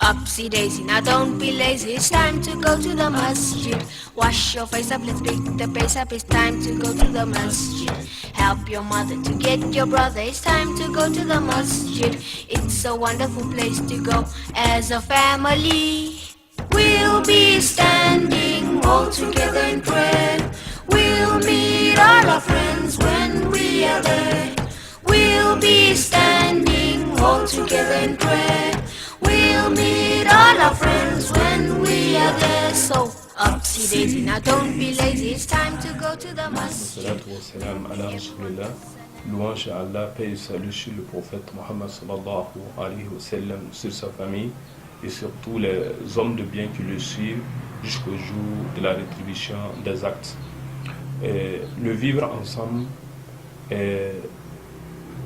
Upsy daisy, now don't be lazy, it's time to go to the masjid. Wash your face up, let's pick the pace up, it's time to go to the masjid. Help your mother to get your brother, it's time to go to the masjid. It's a wonderful place to go as a family. We'll be standing all together in prayer. We'll meet all our friends when we are there. We'll be standing all together in prayer. We'll meet all our friends when we are there. So, upsy daisy, now don't be lazy, it's time to go to the masjid. Louange à Allah, paix et salut sur le prophète Mohammed sallallahu alayhi wa sallam, sur sa famille et sur tous les hommes de bien qui le suivent jusqu'au jour de la rétribution des actes. Le vivre ensemble est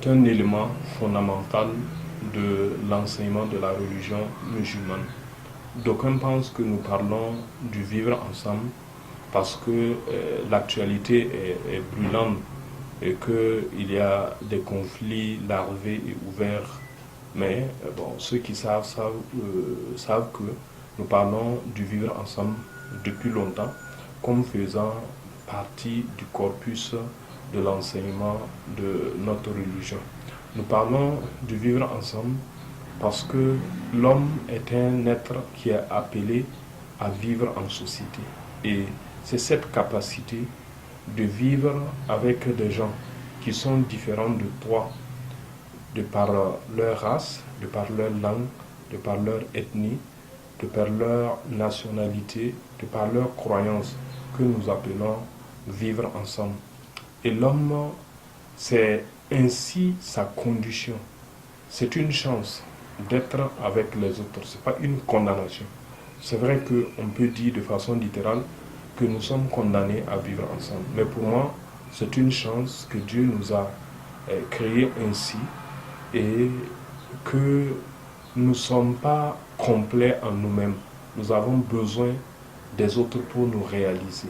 un élément fondamental de l'enseignement de la religion musulmane. D'aucuns pensent que nous parlons du vivre ensemble parce que l'actualité est brûlante et qu'il y a des conflits larvés et ouverts. Mais ceux qui savent que nous parlons du vivre ensemble depuis longtemps comme faisant partie du corpus de l'enseignement de notre religion. Nous parlons du vivre ensemble parce que l'homme est un être qui est appelé à vivre en société. Et c'est cette capacité de vivre avec des gens qui sont différents de toi, de par leur race, de par leur langue, de par leur ethnie, de par leur nationalité, de par leur croyance, que nous appelons vivre ensemble. Et l'homme, c'est ainsi sa condition. C'est une chance d'être avec les autres, ce n'est pas une condamnation. C'est vrai qu'on peut dire de façon littérale que nous sommes condamnés à vivre ensemble. Mais pour moi, c'est une chance que Dieu nous a créés ainsi et que nous ne sommes pas complets en nous-mêmes. Nous avons besoin des autres pour nous réaliser.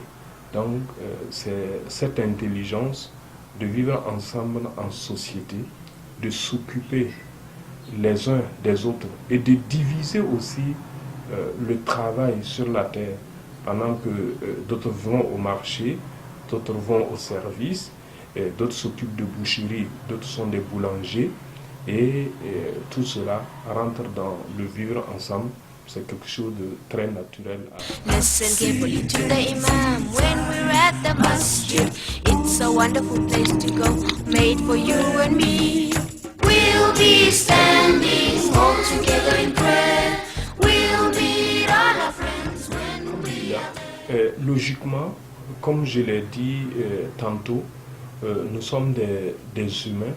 Donc, c'est cette intelligence de vivre ensemble en société, de s'occuper les uns des autres et de diviser aussi le travail sur la terre pendant que d'autres vont au marché, d'autres vont au service, d'autres s'occupent de boucherie, d'autres sont des boulangers et tout cela rentre dans le vivre ensemble. C'est quelque chose de très naturel. Listen carefully to the Imam when we're at the masjid. It's a wonderful place to go, made for you and me. We'll be standing all together in prayer. We'll meet all our friends when we are there. Logiquement, comme je l'ai dit tantôt, nous sommes des humains.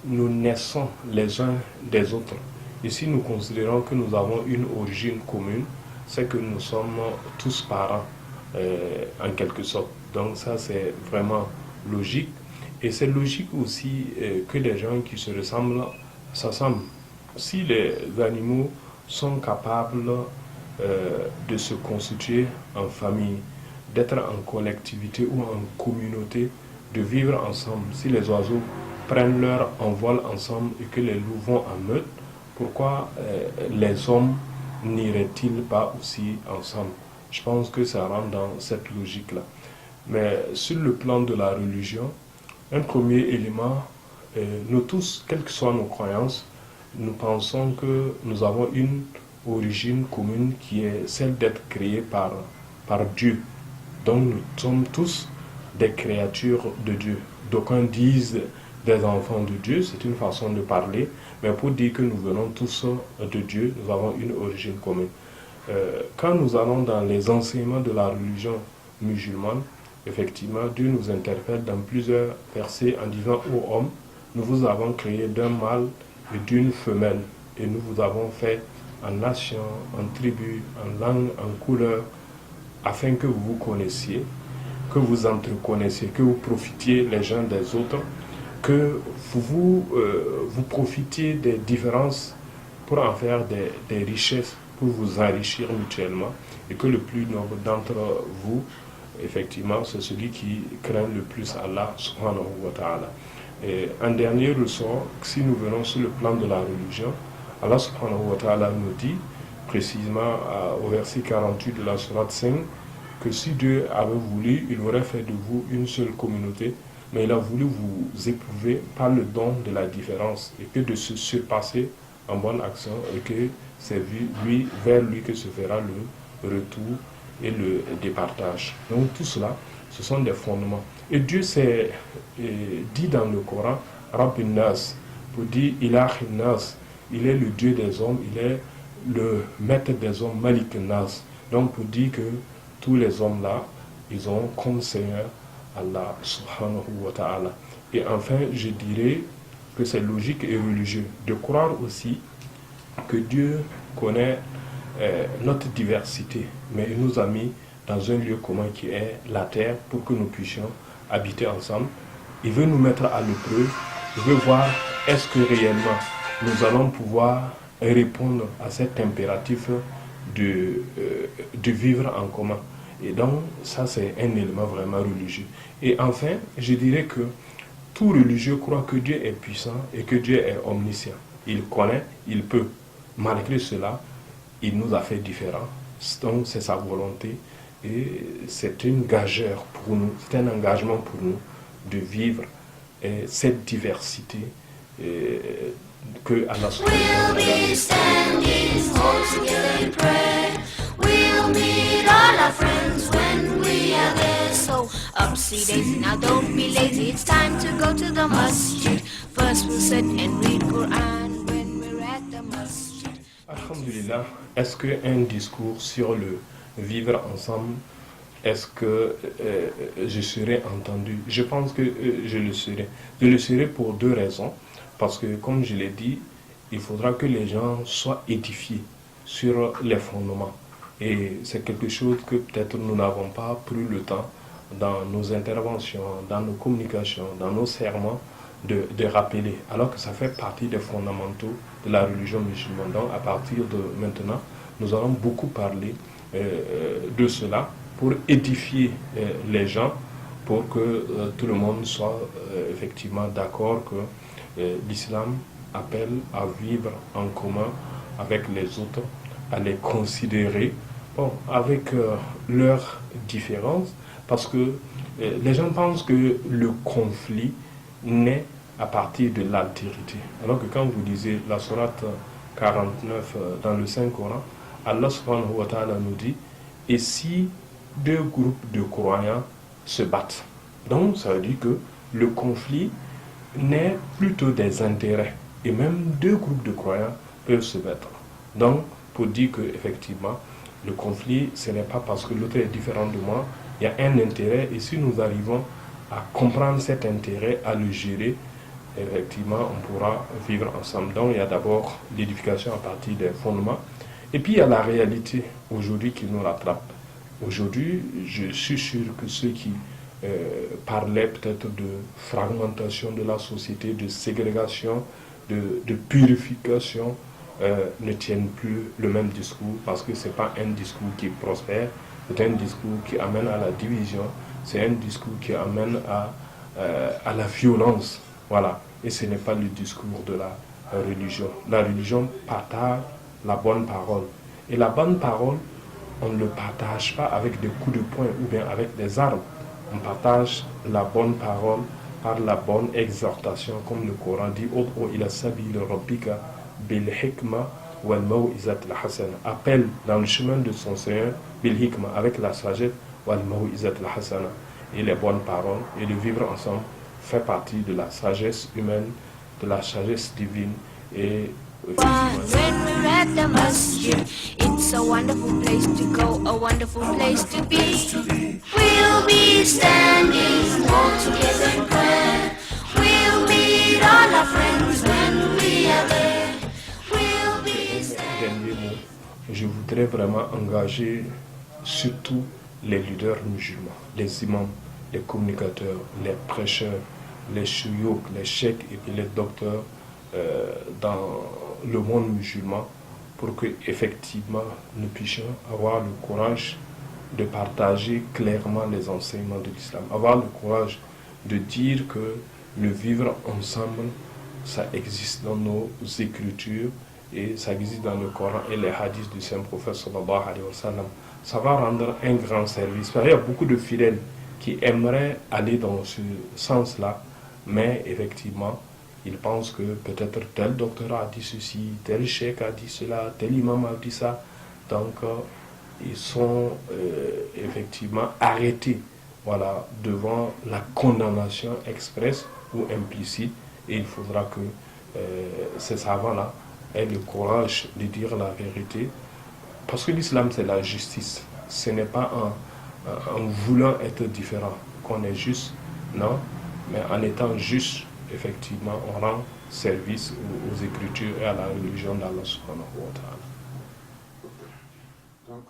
Nous naissons les uns des autres. Et si nous considérons que nous avons une origine commune, c'est que nous sommes tous parents, en quelque sorte. Donc ça, c'est vraiment logique. Et c'est logique aussi que des gens qui se ressemblent s'assemblent. Si les animaux sont capables de se constituer en famille, d'être en collectivité ou en communauté, de vivre ensemble, si les oiseaux prennent leur envol ensemble et que les loups vont en meute, pourquoi les hommes n'iraient-ils pas aussi ensemble? Je pense que ça rentre dans cette logique-là. Mais sur le plan de la religion, un premier élément, nous tous, quelles que soient nos croyances, nous pensons que nous avons une origine commune qui est celle d'être créés par Dieu. Donc nous sommes tous des créatures de Dieu. D'aucuns disent des enfants de Dieu, c'est une façon de parler, mais pour dire que nous venons tous de Dieu, nous avons une origine commune. Quand nous allons dans les enseignements de la religion musulmane, effectivement, Dieu nous interpelle dans plusieurs versets en disant « Ô homme, nous vous avons créé d'un mâle et d'une femelle, et nous vous avons fait en nation, en tribu, en langue, en couleur, afin que vous vous connaissiez, que vous entreconnaissiez, que vous profitiez les uns des autres, que vous profitiez des différences pour en faire des richesses, pour vous enrichir mutuellement, et que le plus noble d'entre vous, effectivement, c'est celui qui craint le plus Allah subhanahu wa ta'ala. Et un dernier ressort, si nous venons sur le plan de la religion, Allah subhanahu wa ta'ala nous dit précisément au verset 48 de la sourate 5, que si Dieu avait voulu, il aurait fait de vous une seule communauté, mais il a voulu vous éprouver par le don de la différence et que de se surpasser en bonne action et que c'est vers lui que se fera le retour et le départage. Donc tout cela, ce sont des fondements. Et Dieu s'est dit dans le Coran, Rabbin Nas, pour dire Ilah Nas, il est le Dieu des hommes, il est le maître des hommes, Malik Nas. Donc pour dire que tous les hommes là, ils ont comme Seigneur Allah subhanahu wa ta'ala. Et enfin, je dirais que c'est logique et religieux de croire aussi que Dieu connaît notre diversité, mais il nous a mis dans un lieu commun qui est la terre pour que nous puissions habiter ensemble. Il veut nous mettre à l'épreuve, il veut voir est-ce que réellement nous allons pouvoir répondre à cet impératif de vivre en commun. Et donc, ça, c'est un élément vraiment religieux. Et enfin, je dirais que tout religieux croit que Dieu est puissant et que Dieu est omniscient. Il connaît, il peut. Malgré cela, il nous a fait différents. Donc, c'est sa volonté. Et c'est une gageure pour nous, c'est un engagement pour nous de vivre cette diversité que Allah subhanahu wa ta'ala. We'll be standing all together in prayer. We'll meet all our friends when we are there. So upsy daisy, now don't be lazy. It's time to go to the masjid. First we'll sit and read Quran when we're at the masjid. Alhamdulillah, est-ce qu'un discours sur le vivre ensemble, est-ce que je serai entendu? Je pense que je le serai. Je le serai pour deux raisons. Parce que, comme je l'ai dit, il faudra que les gens soient édifiés sur les fondements. Et c'est quelque chose que peut-être nous n'avons pas pris le temps dans nos interventions, dans nos communications, dans nos serments de rappeler. Alors que ça fait partie des fondamentaux de la religion musulmane. Donc, à partir de maintenant, nous allons beaucoup parler de cela pour édifier les gens, pour que tout le monde soit effectivement d'accord que l'islam appelle à vivre en commun avec les autres, à les considérer avec leurs différences, parce que les gens pensent que le conflit naît à partir de l'altérité. Alors que quand vous lisez la sourate 49 dans le Saint-Coran, Allah subhanahu wa ta'ala nous dit « Et si deux groupes de croyants se battent ?» Donc ça veut dire que le conflit naît plutôt des intérêts. Et même deux groupes de croyants peuvent se battre. Donc, pour dire qu'effectivement, le conflit, ce n'est pas parce que l'autre est différent de moi, il y a un intérêt. Et si nous arrivons à comprendre cet intérêt, à le gérer, effectivement, on pourra vivre ensemble. Donc, il y a d'abord l'édification à partir des fondements. Et puis, il y a la réalité aujourd'hui qui nous rattrape. Aujourd'hui, je suis sûr que ceux qui parlait peut-être de fragmentation de la société, de ségrégation, de purification, ne tiennent plus le même discours parce que ce n'est pas un discours qui prospère, c'est un discours qui amène à la division, c'est un discours qui amène à la violence. Voilà. Et ce n'est pas le discours de la religion. La religion partage la bonne parole. Et la bonne parole, on ne le partage pas avec des coups de poing ou bien avec des armes. On partage la bonne parole par la bonne exhortation, comme le Coran dit, appelle dans le chemin de son Seigneur, bil hikma, avec la sagesse, et les bonnes paroles, et de vivre ensemble fait partie de la sagesse humaine, de la sagesse divine, et when we're at the masjid, it's a wonderful place to go, a wonderful place to be. We'll be standing all together in prayer. We'll meet all our friends when we are there. We'll be standing. Je voudrais vraiment engager surtout les leaders musulmans, les imams, les communicateurs, les prêcheurs, les chouyouk, les cheikhs et puis les docteurs dans le monde musulman pour que effectivement nous puissions avoir le courage de partager clairement les enseignements de l'islam, avoir le courage de dire que le vivre ensemble, ça existe dans nos écritures et ça existe dans le Coran et les hadiths du Saint-Prophète sallallahu alayhi wa sallam, ça va rendre un grand service. Il y a beaucoup de fidèles qui aimeraient aller dans ce sens-là, mais effectivement, ils pensent que peut-être tel docteur a dit ceci, tel cheikh a dit cela, tel imam a dit ça. Donc, ils sont effectivement arrêtés, voilà, devant la condamnation expresse ou implicite. Et il faudra que ces savants-là aient le courage de dire la vérité. Parce que l'islam, c'est la justice. Ce n'est pas en voulant être différent qu'on est juste, non, mais en étant juste, effectivement, on rend service aux Écritures et à la religion d'Allah subhanahu wa ta'ala. Donc,